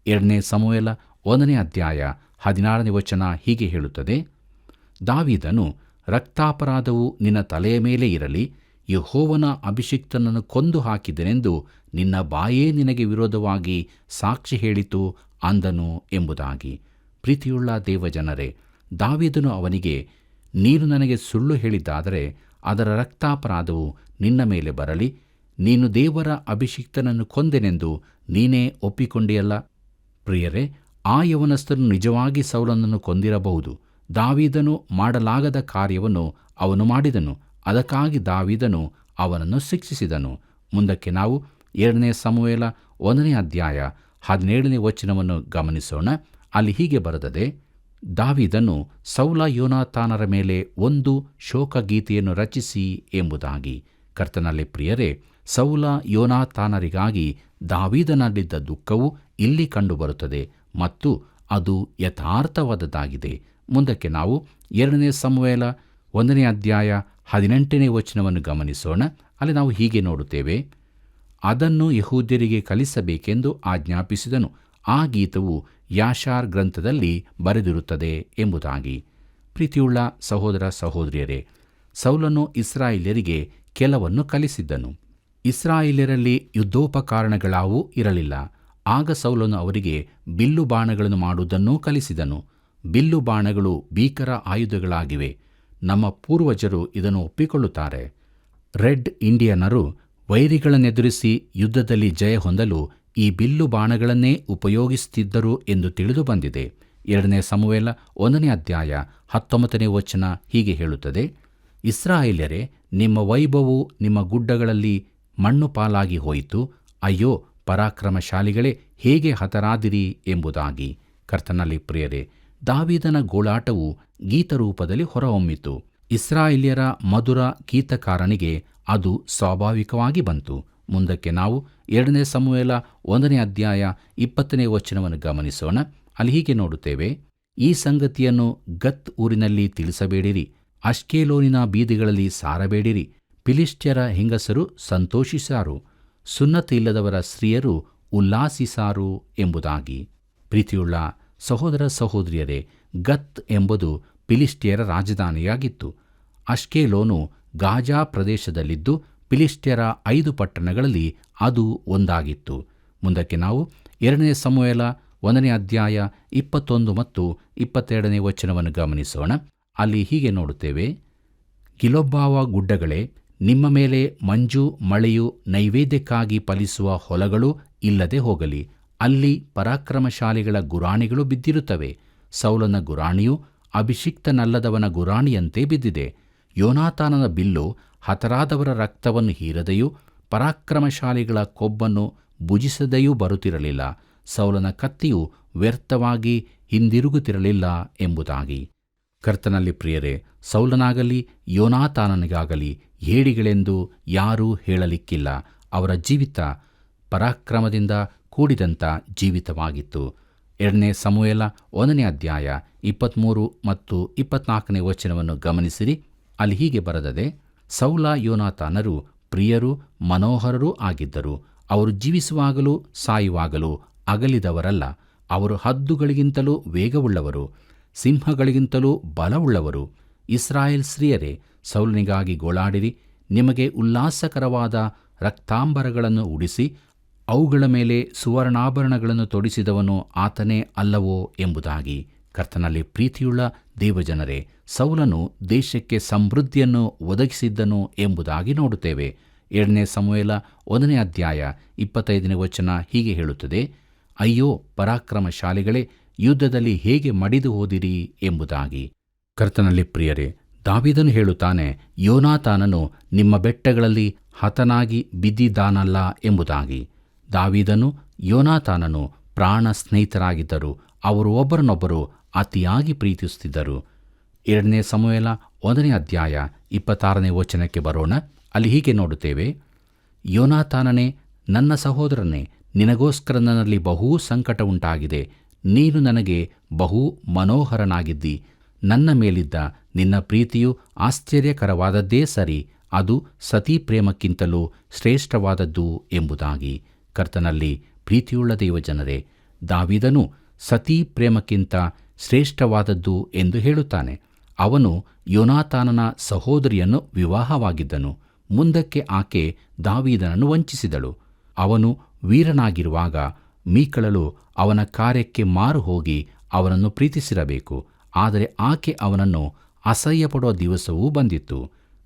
2 ಸಮುವೇಲ 1 ಅಧ್ಯಾಯ 16 ವಚನ ಹೀಗೆ ಹೇಳುತ್ತದೆ: ದಾವೀದನು, ರಕ್ತಾಪರಾಧವು ನಿನ್ನ ತಲೆಯ ಮೇಲೆ ಇರಲಿ, ಯೆಹೋವನ ಅಭಿಷಿಕ್ತನನ್ನು ಕೊಂದು ಹಾಕಿದನೆಂದು ನಿನ್ನ ಬಾಯೇ ನಿನಗೆ ವಿರೋಧವಾಗಿ ಸಾಕ್ಷಿ ಹೇಳಿತು ಅಂದನು ಎಂಬುದಾಗಿ. ಪ್ರೀತಿಯುಳ್ಳ ದೇವಜನರೇ, ದಾವೀದನು ಅವನಿಗೆ, ನೀನು ನನಗೆ ಸುಳ್ಳು ಹೇಳಿದ್ದಾದರೆ ಅದರ ರಕ್ತಾಪರಾಧವು ನಿನ್ನ ಮೇಲೆ ಬರಲಿ. ನೀನು ದೇವರ ಅಭಿಷಿಕ್ತನನ್ನು ಕೊಂದೆನೆಂದು ನೀನೇ ಒಪ್ಪಿಕೊಂಡಿಯಲ್ಲ. ಪ್ರಿಯರೇ, ಆ ಯವನಸ್ಥನು ನಿಜವಾಗಿ ಸೌಲನನ್ನು ಕೊಂದಿರಬಹುದು. ದಾವೀದನು ಮಾಡಲಾಗದ ಕಾರ್ಯವನ್ನು ಅವನು ಮಾಡಿದನು. ಅದಕ್ಕಾಗಿ ದಾವೀದನು ಅವನನ್ನು ಶಿಕ್ಷಿಸಿದನು. ಮುಂದಕ್ಕೆ ನಾವು 2 ಸಮುವೇಲ 1 ಅಧ್ಯಾಯ 17 ವಚನವನ್ನು ಗಮನಿಸೋಣ. ಅಲ್ಲಿ ಹೀಗೆ ಬರೆದದೆ: ದಾವೀದನು ಸೌಲ ಯೋನಾತಾನರ ಮೇಲೆ ಒಂದು ಶೋಕಗೀತೆಯನ್ನು ರಚಿಸಿ ಎಂಬುದಾಗಿ. ಕರ್ತನಲ್ಲಿ ಪ್ರಿಯರೇ, ಸೌಲ ಯೋನಾತಾನರಿಗಾಗಿ ದಾವೀದನಲ್ಲಿದ್ದ ದುಃಖವು ಇಲ್ಲಿ ಕಂಡುಬರುತ್ತದೆ ಮತ್ತು ಅದು ಯಥಾರ್ಥವಾದದ್ದಾಗಿದೆ. ಮುಂದಕ್ಕೆ ನಾವು 2 ಸಮುವೇಲ 1 ಅಧ್ಯಾಯ 18 ವಚನವನ್ನು ಗಮನಿಸೋಣ. ಅಲ್ಲಿ ನಾವು ಹೀಗೆ ನೋಡುತ್ತೇವೆ: ಅದನ್ನು ಯೆಹೂದ್ಯರಿಗೆ ಕಲಿಸಬೇಕೆಂದು ಆಜ್ಞಾಪಿಸಿದನು. ಆ ಗೀತವು ಯಾಷಾರ್ ಗ್ರಂಥದಲ್ಲಿ ಬರೆದಿರುತ್ತದೆ ಎಂಬುದಾಗಿ. ಪ್ರೀತಿಯುಳ್ಳ ಸಹೋದರ ಸಹೋದರಿಯರೇ, ಸೌಲನು ಇಸ್ರಾಯೇಲ್ಯರಿಗೆ ಕೆಲವನ್ನು ಕಲಿಸಿದ್ದನು. ಇಸ್ರಾಯೇಲ್ಯರಲ್ಲಿ ಯುದ್ಧೋಪಕರಣಗಳಾವೂ ಇರಲಿಲ್ಲ. ಆಗ ಸೌಲನು ಅವರಿಗೆ ಬಿಲ್ಲು ಬಾಣಗಳನ್ನು ಮಾಡುವುದನ್ನೂ ಕಲಿಸಿದನು. ಬಿಲ್ಲು ಬಾಣಗಳು ಭೀಕರ ಆಯುಧಗಳಾಗಿವೆ. ನಮ್ಮ ಪೂರ್ವಜರು ಇದನ್ನು ಒಪ್ಪಿಕೊಳ್ಳುತ್ತಾರೆ. ರೆಡ್ ಇಂಡಿಯನ್ನರು ವೈರಿಗಳನ್ನೆದುರಿಸಿ ಯುದ್ಧದಲ್ಲಿ ಜಯ ಹೊಂದಲು ಈ ಬಿಲ್ಲು ಬಾಣಗಳನ್ನೇ ಉಪಯೋಗಿಸುತ್ತಿದ್ದರು ಎಂದು ತಿಳಿದು ಬಂದಿದೆ. 2 ಸಮುವೇಲ 1 ಅಧ್ಯಾಯ 19 ವಚನ ಹೀಗೆ ಹೇಳುತ್ತದೆ: ಇಸ್ರಾಯೇಲ್ಯರೇ, ನಿಮ್ಮ ವೈಭವವು ನಿಮ್ಮ ಗುಡ್ಡಗಳಲ್ಲಿ ಮಣ್ಣು ಪಾಲಾಗಿ ಹೋಯಿತು. ಅಯ್ಯೋ, ಪರಾಕ್ರಮಶಾಲಿಗಳೇ, ಹೇಗೆ ಹತರಾದಿರಿ ಎಂಬುದಾಗಿ. ಕರ್ತನಲ್ಲಿ ಪ್ರಿಯರೇ, ದಾವೀದನ ಗೋಳಾಟವು ಗೀತರೂಪದಲ್ಲಿ ಹೊರಹೊಮ್ಮಿತು. ಇಸ್ರಾಯೇಲ್ಯರ ಮಧುರ ಗೀತಕಾರನಿಗೆ ಅದು ಸ್ವಾಭಾವಿಕವಾಗಿ ಬಂತು. ಮುಂದಕ್ಕೆ ನಾವು 2 ಸಮುವೇಲ 1 ಅಧ್ಯಾಯ 20 ವಚನವನ್ನು ಗಮನಿಸೋಣ. ಅಲ್ಲಿ ಹೀಗೆ ನೋಡುತ್ತೇವೆ: ಈ ಸಂಗತಿಯನ್ನು ಗತ್ ಊರಿನಲ್ಲಿ ತಿಳಿಸಬೇಡಿರಿ, ಅಷ್ಕೆಲೋನಿನ ಬೀದಿಗಳಲ್ಲಿ ಸಾರಬೇಡಿರಿ. ಫಿಲಿಷ್ಟಿಯರ ಹೆಂಗಸರು ಸಂತೋಷಿಸಾರು, ಸುನ್ನತಿ ಇಲ್ಲದವರ ಸ್ತ್ರೀಯರು ಉಲ್ಲಾಸಿಸಾರು ಎಂಬುದಾಗಿ. ಪ್ರೀತಿಯುಳ್ಳ ಸಹೋದರ ಸಹೋದರಿಯರೇ, ಗತ್ ಎಂಬುದು ಫಿಲಿಷ್ಟಿಯರ ರಾಜಧಾನಿಯಾಗಿತ್ತು. ಅಷ್ಕೆಲೋನು ಗಾಜಾ ಪ್ರದೇಶದಲ್ಲಿದ್ದು ಫಿಲಿಷ್ಟಿಯರ 5 ಪಟ್ಟಣಗಳಲ್ಲಿ ಅದು ಒಂದಾಗಿತ್ತು. ಮುಂದಕ್ಕೆ ನಾವು 2 ಸಮುವೇಲ 1 ಅಧ್ಯಾಯ 21 ಮತ್ತು 22 ವಚನವನ್ನು ಗಮನಿಸೋಣ. ಅಲ್ಲಿ ಹೀಗೆ ನೋಡುತ್ತೇವೆ: ಗಿಲೊಬ್ಬಾವ ಗುಡ್ಡಗಳೇ, ನಿಮ್ಮ ಮೇಲೆ ಮಂಜು ಮಳೆಯು ನೈವೇದ್ಯಕ್ಕಾಗಿ ಫಲಿಸುವ ಹೊಲಗಳು ಇಲ್ಲದೆ ಹೋಗಲಿ. ಅಲ್ಲಿ ಪರಾಕ್ರಮಶಾಲಿಗಳ ಗುರಾಣಿಗಳು ಬಿದ್ದಿರುತ್ತವೆ. ಸೌಲನ ಗುರಾಣಿಯು ಅಭಿಷಿಕ್ತನಲ್ಲದವನ ಗುರಾಣಿಯಂತೆ ಬಿದ್ದಿದೆ. ಯೋನಾತಾನನ ಬಿಲ್ಲು ಹತರಾದವರ ರಕ್ತವನ್ನು ಹೀರದೆಯೂ ಪರಾಕ್ರಮಶಾಲಿಗಳ ಕೊಬ್ಬನ್ನು ಭುಜಿಸದೆಯೂ ಬರುತ್ತಿರಲಿಲ್ಲ. ಸೌಲನ ಕತ್ತಿಯು ವ್ಯರ್ಥವಾಗಿ ಹಿಂದಿರುಗುತ್ತಿರಲಿಲ್ಲ ಎಂಬುದಾಗಿ. ಕರ್ತನಲ್ಲಿ ಪ್ರಿಯರೇ, ಸೌಲನಾಗಲಿ ಯೋನಾತಾನನಿಗಾಗಲಿ ಹೇಡಿಗಳೆಂದು ಯಾರೂ ಹೇಳಲಿಕ್ಕಿಲ್ಲ. ಅವರ ಜೀವಿತ ಪರಾಕ್ರಮದಿಂದ ಕೂಡಿದಂಥ ಜೀವಿತವಾಗಿತ್ತು. 2 ಸಮುವೇಲ 1 ಅಧ್ಯಾಯ 23 ಮತ್ತು 24 ವಚನವನ್ನು ಗಮನಿಸಿರಿ. ಅಲ್ಲಿ ಹೀಗೆ ಬರೆದದೆ: ಸೌಲ ಯೋನಾತಾನರು ಪ್ರಿಯರೂ ಮನೋಹರರೂ ಆಗಿದ್ದರು. ಅವರು ಜೀವಿಸುವಾಗಲೂ ಸಾಯುವಾಗಲೂ ಅಗಲಿದವರಲ್ಲ. ಅವರು ಹದ್ದುಗಳಿಗಿಂತಲೂ ವೇಗವುಳ್ಳವರು, ಸಿಂಹಗಳಿಗಿಂತಲೂ ಬಲವುಳ್ಳವರು. ಇಸ್ರಾಯೇಲ್ ಸ್ತ್ರೀಯರೇ, ಸೌಲನಿಗಾಗಿ ಗೋಳಾಡಿರಿ. ನಿಮಗೆ ಉಲ್ಲಾಸಕರವಾದ ರಕ್ತಾಂಬರಗಳನ್ನು ಉಡಿಸಿ ಅವುಗಳ ಮೇಲೆ ಸುವರ್ಣಾಭರಣಗಳನ್ನು ತೊಡಿಸಿದವನು ಆತನೇ ಅಲ್ಲವೋ ಎಂಬುದಾಗಿ. ಕರ್ತನಲ್ಲಿ ಪ್ರೀತಿಯುಳ್ಳ ದೇವಜನರೇ, ಸೌಲನು ದೇಶಕ್ಕೆ ಸಮೃದ್ಧಿಯನ್ನು ಒದಗಿಸಿದ್ದನು ಎಂಬುದಾಗಿ ನೋಡುತ್ತೇವೆ. 2 ಸಮುವೇಲ 1 ಅಧ್ಯಾಯ 25 ವಚನ ಹೀಗೆ ಹೇಳುತ್ತದೆ: ಅಯ್ಯೋ ಪರಾಕ್ರಮಶಾಲಿಗಳೇ, ಯುದ್ಧದಲ್ಲಿ ಹೇಗೆ ಮಡಿದು ಹೋದಿರಿ ಎಂಬುದಾಗಿ. ಕರ್ತನಲ್ಲಿ ಪ್ರಿಯರೇ, ದಾವೀದನು ಹೇಳುತ್ತಾನೆ: ಯೋನಾತಾನನು ನಿಮ್ಮ ಬೆಟ್ಟಗಳಲ್ಲಿ ಹತನಾಗಿ ಬಿದ್ದಿದ್ದಾನಲ್ಲ ಎಂಬುದಾಗಿ. ದಾವೀದನು ಯೋನಾತಾನನು ಪ್ರಾಣ ಸ್ನೇಹಿತರಾಗಿದ್ದರು. ಅವರು ಒಬ್ಬರನ್ನೊಬ್ಬರು ಅತಿಯಾಗಿ ಪ್ರೀತಿಸುತ್ತಿದ್ದರು. 2 ಸಮುವೇಲ 1 ಅಧ್ಯಾಯ 26 ವಚನಕ್ಕೆ ಬರೋಣ. ಅಲ್ಲಿ ಹೀಗೆ ನೋಡುತ್ತೇವೆ: ಯೋನಾತಾನನೇ, ನನ್ನ ಸಹೋದರನೇ, ನಿನಗೋಸ್ಕರ ನನ್ನಲ್ಲಿ ಬಹು ಸಂಕಟ ಉಂಟಾಗಿದೆ. ನೀನು ನನಗೆ ಬಹು ಮನೋಹರನಾಗಿದ್ದಿ. ನನ್ನ ಮೇಲಿದ್ದ ನಿನ್ನ ಪ್ರೀತಿಯು ಆಶ್ಚರ್ಯಕರವಾದದ್ದೇ ಸರಿ. ಅದು ಸತೀ ಪ್ರೇಮಕ್ಕಿಂತಲೂ ಶ್ರೇಷ್ಠವಾದದ್ದು ಎಂಬುದಾಗಿ. ಕರ್ತನಲ್ಲಿ ಪ್ರೀತಿಯುಳ್ಳ ದೇವಜನರೇ, ದಾವೀದನು ಸತೀ ಪ್ರೇಮಕ್ಕಿಂತ ಶ್ರೇಷ್ಠವಾದದ್ದು ಎಂದು ಹೇಳುತ್ತಾನೆ. ಅವನು ಯೋನಾತಾನನ ಸಹೋದರಿಯನ್ನು ವಿವಾಹವಾಗಿದ್ದನು. ಮುಂದಕ್ಕೆ ಆಕೆ ದಾವೀದನನ್ನು ವಂಚಿಸಿದಳು. ಅವನು ವೀರನಾಗಿರುವಾಗ ಮೀಕಳಲು ಅವನ ಕಾರ್ಯಕ್ಕೆ ಮಾರು ಹೋಗಿ ಅವನನ್ನು ಪ್ರೀತಿಸಿರಬೇಕು. ಆದರೆ ಆಕೆ ಅವನನ್ನು ಅಸಹ್ಯಪಡುವ ದಿವಸವೂ ಬಂದಿತ್ತು.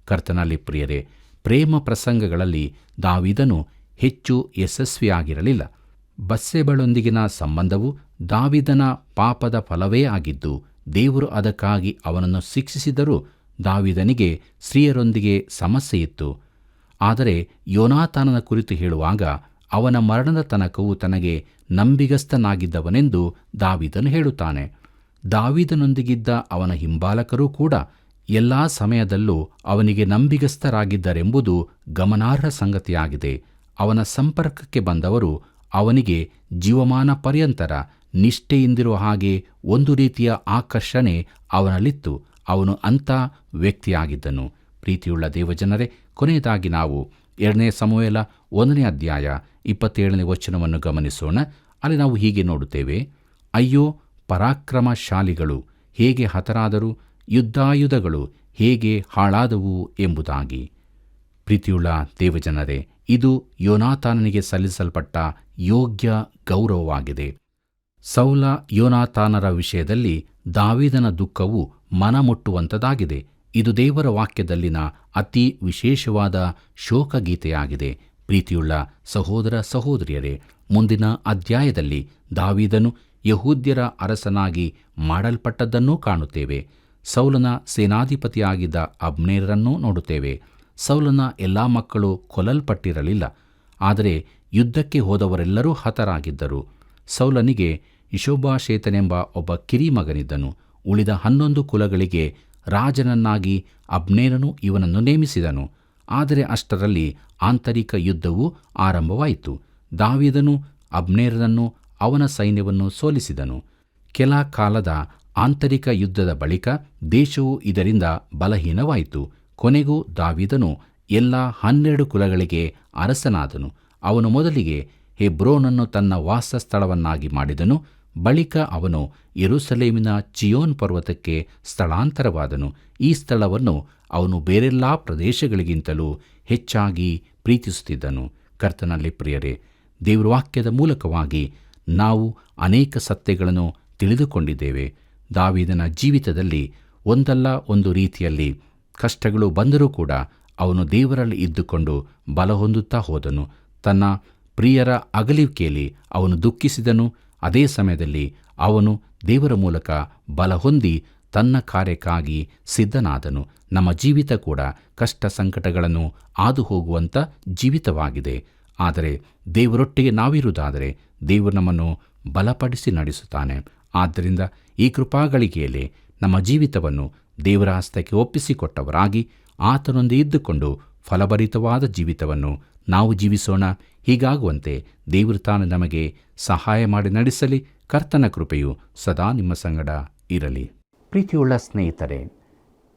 ಕರ್ತನಲ್ಲಿ ಪ್ರಿಯರೇ, ಪ್ರೇಮ ಪ್ರಸಂಗಗಳಲ್ಲಿ ದಾವೀದನು ಹೆಚ್ಚು ಯಶಸ್ವಿಯಾಗಿರಲಿಲ್ಲ. ಬತ್ಷೆಬಳೊಂದಿಗಿನ ಸಂಬಂಧವು ದಾವೀದನ ಪಾಪದ ಫಲವೇ ಆಗಿದ್ದು, ದೇವರು ಅದಕ್ಕಾಗಿ ಅವನನ್ನು ಶಿಕ್ಷಿಸಿದರೂ ದಾವೀದನಿಗೆ ಸ್ತ್ರೀಯರೊಂದಿಗೆ ಸಮಸ್ಯೆಯಿತ್ತು. ಆದರೆ ಯೋನಾತಾನನ ಕುರಿತು ಹೇಳುವಾಗ ಅವನ ಮರಣದ ತನಕವೂ ತನಗೆ ನಂಬಿಗಸ್ತನಾಗಿದ್ದವನೆಂದು ದಾವೀದನು ಹೇಳುತ್ತಾನೆ. ದಾವೀದನೊಂದಿಗಿದ್ದ ಅವನ ಹಿಂಬಾಲಕರೂ ಕೂಡ ಎಲ್ಲ ಸಮಯದಲ್ಲೂ ಅವನಿಗೆ ನಂಬಿಗಸ್ತರಾಗಿದ್ದರೆಂಬುದು ಗಮನಾರ್ಹ ಸಂಗತಿಯಾಗಿದೆ. ಅವನ ಸಂಪರ್ಕಕ್ಕೆ ಬಂದವರು ಅವನಿಗೆ ಜೀವಮಾನ ಪರ್ಯಂತರ ನಿಷ್ಠೆಯಿಂದಿರುವ ಹಾಗೆ ಒಂದು ರೀತಿಯ ಆಕರ್ಷಣೆ ಅವನಲ್ಲಿತ್ತು. ಅವನು ಅಂಥ ವ್ಯಕ್ತಿಯಾಗಿದ್ದನು. ಪ್ರೀತಿಯುಳ್ಳ ದೇವಜನರೇ, ಕೊನೆಯದಾಗಿ ನಾವು 2 ಸಮುವೇಲ 1 ಅಧ್ಯಾಯ 27 ವಚನವನ್ನು ಗಮನಿಸೋಣ. ಅಲ್ಲಿ ನಾವು ಹೀಗೆ ನೋಡುತ್ತೇವೆ: ಅಯ್ಯೋ ಪರಾಕ್ರಮಶಾಲಿಗಳು ಹೇಗೆ ಹತರಾದರು, ಯುದ್ಧಾಯುಧಗಳು ಹೇಗೆ ಹಾಳಾದವು ಎಂಬುದಾಗಿ. ಪ್ರೀತಿಯುಳ್ಳ ದೇವಜನರೇ, ಇದು ಯೋನಾತಾನನಿಗೆ ಸಲ್ಲಿಸಲ್ಪಟ್ಟ ಯೋಗ್ಯ ಗೌರವವಾಗಿದೆ. ಸೌಲ ಯೋನಾತಾನರ ವಿಷಯದಲ್ಲಿ ದಾವೀದನ ದುಃಖವು ಮನಮುಟ್ಟುವಂಥದ್ದಾಗಿದೆ. ಇದು ದೇವರ ವಾಕ್ಯದಲ್ಲಿನ ಅತಿ ವಿಶೇಷವಾದ ಶೋಕಗೀತೆಯಾಗಿದೆ. ಪ್ರೀತಿಯುಳ್ಳ ಸಹೋದರ ಸಹೋದರಿಯರೇ, ಮುಂದಿನ ಅಧ್ಯಾಯದಲ್ಲಿ ದಾವೀದನು ಯಹೂದ್ಯರ ಅರಸನಾಗಿ ಮಾಡಲ್ಪಟ್ಟದ್ದನ್ನೂ ಕಾಣುತ್ತೇವೆ. ಸೌಲನ ಸೇನಾಧಿಪತಿಯಾಗಿದ್ದ ಅಬ್ನೇರನ್ನೂ ನೋಡುತ್ತೇವೆ. ಸೌಲನ ಎಲ್ಲ ಮಕ್ಕಳು ಕೊಲ್ಲಲ್ಪಟ್ಟಿರಲಿಲ್ಲ, ಆದರೆ ಯುದ್ಧಕ್ಕೆ ಹೋದವರೆಲ್ಲರೂ ಹತರಾಗಿದ್ದರು. ಸೌಲನಿಗೆ ಇಷೋಬಾಷೇತನೆಂಬ ಒಬ್ಬ ಕಿರಿಮಗನಿದ್ದನು. ಉಳಿದ 11 ಕುಲಗಳಿಗೆ ರಾಜನನ್ನಾಗಿ ಅಬ್ನೇರನು ಇವನನ್ನು ನೇಮಿಸಿದನು. ಆದರೆ ಅಷ್ಟರಲ್ಲಿ ಆಂತರಿಕ ಯುದ್ಧವು ಆರಂಭವಾಯಿತು. ದಾವೀದನು ಅಬ್ನೇರನನ್ನು ಅವನ ಸೈನ್ಯವನ್ನು ಸೋಲಿಸಿದನು. ಕೆಲ ಕಾಲದ ಆಂತರಿಕ ಯುದ್ಧದ ಬಳಿಕ ದೇಶವು ಇದರಿಂದ ಬಲಹೀನವಾಯಿತು. ಕೊನೆಗೂ ದಾವೀದನು ಎಲ್ಲ 12 ಕುಲಗಳಿಗೆ ಅರಸನಾದನು. ಅವನು ಮೊದಲಿಗೆ ಹೆಬ್ರೋನನ್ನು ತನ್ನ ವಾಸಸ್ಥಳವನ್ನಾಗಿ ಮಾಡಿದನು. ಬಳಿಕ ಅವನು ಯೆರೂಸಲೇಮಿನ ಚಿಯೋನ್ ಪರ್ವತಕ್ಕೆ ಸ್ಥಳಾಂತರವಾದನು. ಈ ಸ್ಥಳವನ್ನು ಅವನು ಬೇರೆಲ್ಲ ಪ್ರದೇಶಗಳಿಗಿಂತಲೂ ಹೆಚ್ಚಾಗಿ ಪ್ರೀತಿಸುತ್ತಿದ್ದನು. ಕರ್ತನಲ್ಲಿ ಪ್ರಿಯರೇ, ದೇವರ ವಾಕ್ಯದ ಮೂಲಕವಾಗಿ ನಾವು ಅನೇಕ ಸತ್ಯಗಳನ್ನು ತಿಳಿದುಕೊಂಡಿದ್ದೇವೆ. ದಾವೀದನ ಜೀವಿತದಲ್ಲಿ ಒಂದಲ್ಲ ಒಂದು ರೀತಿಯಲ್ಲಿ ಕಷ್ಟಗಳು ಬಂದರೂ ಕೂಡ ಅವನು ದೇವರಲ್ಲಿ ಇದ್ದುಕೊಂಡು ಬಲ ಹೊಂದುತ್ತಾ ಹೋದನು. ತನ್ನ ಪ್ರಿಯರ ಅಗಲಿಕೆಯಲ್ಲಿ ಅವನು ದುಃಖಿಸಿದನು. ಅದೇ ಸಮಯದಲ್ಲಿ ಅವನು ದೇವರ ಮೂಲಕ ಬಲ ಹೊಂದಿ ತನ್ನ ಕಾರ್ಯಕ್ಕಾಗಿ ಸಿದ್ಧನಾದನು. ನಮ್ಮ ಜೀವಿತ ಕೂಡ ಕಷ್ಟ ಸಂಕಟಗಳನ್ನು ಹಾದು ಹೋಗುವಂಥ ಜೀವಿತವಾಗಿದೆ. ಆದರೆ ದೇವರೊಟ್ಟಿಗೆ ನಾವಿರುವುದಾದರೆ ದೇವರು ನಮ್ಮನ್ನು ಬಲಪಡಿಸಿ ನಡೆಸುತ್ತಾನೆ. ಆದ್ದರಿಂದ ಈ ಕೃಪಾಗಳಿಗೆಯಲ್ಲಿ ನಮ್ಮ ಜೀವಿತವನ್ನು ದೇವರ ಹಸ್ತಕ್ಕೆ ಒಪ್ಪಿಸಿಕೊಟ್ಟವರಾಗಿ ಆತನೊಂದಿಗೆ ಇದ್ದುಕೊಂಡು ಫಲಭರಿತವಾದ ಜೀವಿತವನ್ನು ನಾವು ಜೀವಿಸೋಣ. ಹೀಗಾಗುವಂತೆ ದೇವರು ತಾನು ನಮಗೆ ಸಹಾಯ ಮಾಡಿ ನಡೆಸಲಿ. ಕರ್ತನ ಕೃಪೆಯು ಸದಾ ನಿಮ್ಮ ಸಂಗಡ ಇರಲಿ. ಪ್ರೀತಿಯುಳ್ಳ ಸ್ನೇಹಿತರೆ,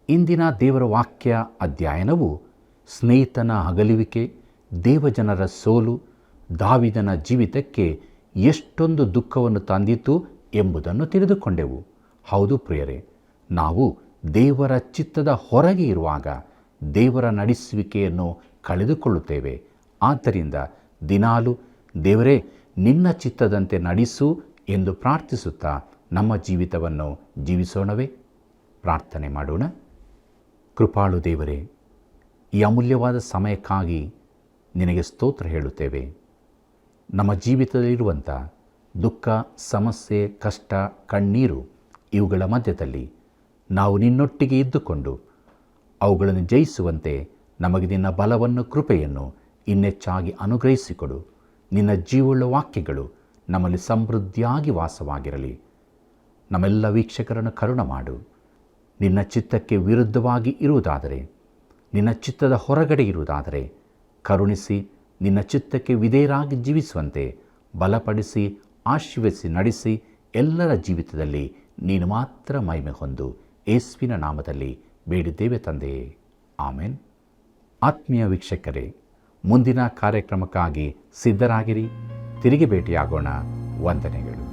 ಇಂದಿನ ದೇವರ ವಾಕ್ಯ ಅಧ್ಯಯನವು ಸ್ನೇಹಿತನ ಅಗಲುವಿಕೆ, ದೇವಜನರ ಸೋಲು, ದಾವೀದನ ಜೀವಿತಕ್ಕೆ ಎಷ್ಟೊಂದು ದುಃಖವನ್ನು ತಂದಿತು ಎಂಬುದನ್ನು ತಿಳಿದುಕೊಂಡೆವು. ಹೌದು ಪ್ರಿಯರೇ, ನಾವು ದೇವರ ಚಿತ್ತದ ಹೊರಗೆ ಇರುವಾಗ ದೇವರ ನಡೆಸುವಿಕೆಯನ್ನು ಕಳೆದುಕೊಳ್ಳುತ್ತೇವೆ. ಆದ್ದರಿಂದ ದಿನಾಲು ದೇವರೇ ನಿನ್ನ ಚಿತ್ತದಂತೆ ನಡೆಸು ಎಂದು ಪ್ರಾರ್ಥಿಸುತ್ತಾ ನಮ್ಮ ಜೀವಿತವನ್ನು ಜೀವಿಸೋಣವೇ? ಪ್ರಾರ್ಥನೆ ಮಾಡೋಣ. ಕೃಪಾಳು ದೇವರೇ, ಈ ಅಮೂಲ್ಯವಾದ ಸಮಯಕ್ಕಾಗಿ ನಿನಗೆ ಸ್ತೋತ್ರ ಹೇಳುತ್ತೇವೆ. ನಮ್ಮ ಜೀವಿತದಲ್ಲಿರುವಂಥ ದುಃಖ, ಸಮಸ್ಯೆ, ಕಷ್ಟ, ಕಣ್ಣೀರು ಇವುಗಳ ಮಧ್ಯದಲ್ಲಿ ನಾವು ನಿನ್ನೊಟ್ಟಿಗೆ ಇದ್ದುಕೊಂಡು ಅವುಗಳನ್ನು ಜಯಿಸುವಂತೆ ನಮಗೆ ನಿನ್ನ ಬಲವನ್ನು, ಕೃಪೆಯನ್ನು ಇನ್ನೆಚ್ಚಾಗಿ ಅನುಗ್ರಹಿಸಿಕೊಡು. ನಿನ್ನ ಜೀವವುಳ್ಳ ವಾಕ್ಯಗಳು ನಮ್ಮಲ್ಲಿ ಸಮೃದ್ಧಿಯಾಗಿ ವಾಸವಾಗಿರಲಿ. ನಮ್ಮೆಲ್ಲ ವೀಕ್ಷಕರನ್ನು ಕರುಣ ಮಾಡು. ನಿನ್ನ ಚಿತ್ತಕ್ಕೆ ವಿರುದ್ಧವಾಗಿ ಇರುವುದಾದರೆ, ನಿನ್ನ ಚಿತ್ತದ ಹೊರಗಡೆ ಇರುವುದಾದರೆ ಕರುಣಿಸಿ ನಿನ್ನ ಚಿತ್ತಕ್ಕೆ ವಿಧೇಯರಾಗಿ ಜೀವಿಸುವಂತೆ ಬಲಪಡಿಸಿ, ಆಶೀರ್ವದಿಸಿ ನಡೆಸಿ. ಎಲ್ಲರ ಜೀವಿತದಲ್ಲಿ ನೀನು ಮಾತ್ರ ಮಹಿಮೆ ಹೊಂದು. ಯೇಸುವಿನ ನಾಮದಲ್ಲಿ ಬೇಡಿದ್ದೇವೆ ತಂದೆಯೇ, ಆಮೆನ್. ಆತ್ಮೀಯ ವೀಕ್ಷಕರೇ, ಮುಂದಿನ ಕಾರ್ಯಕ್ರಮಕ್ಕಾಗಿ ಸಿದ್ಧರಾಗಿರಿ. ತಿರುಗಿ ಭೇಟಿಯಾಗೋಣ. ವಂದನೆಗಳು.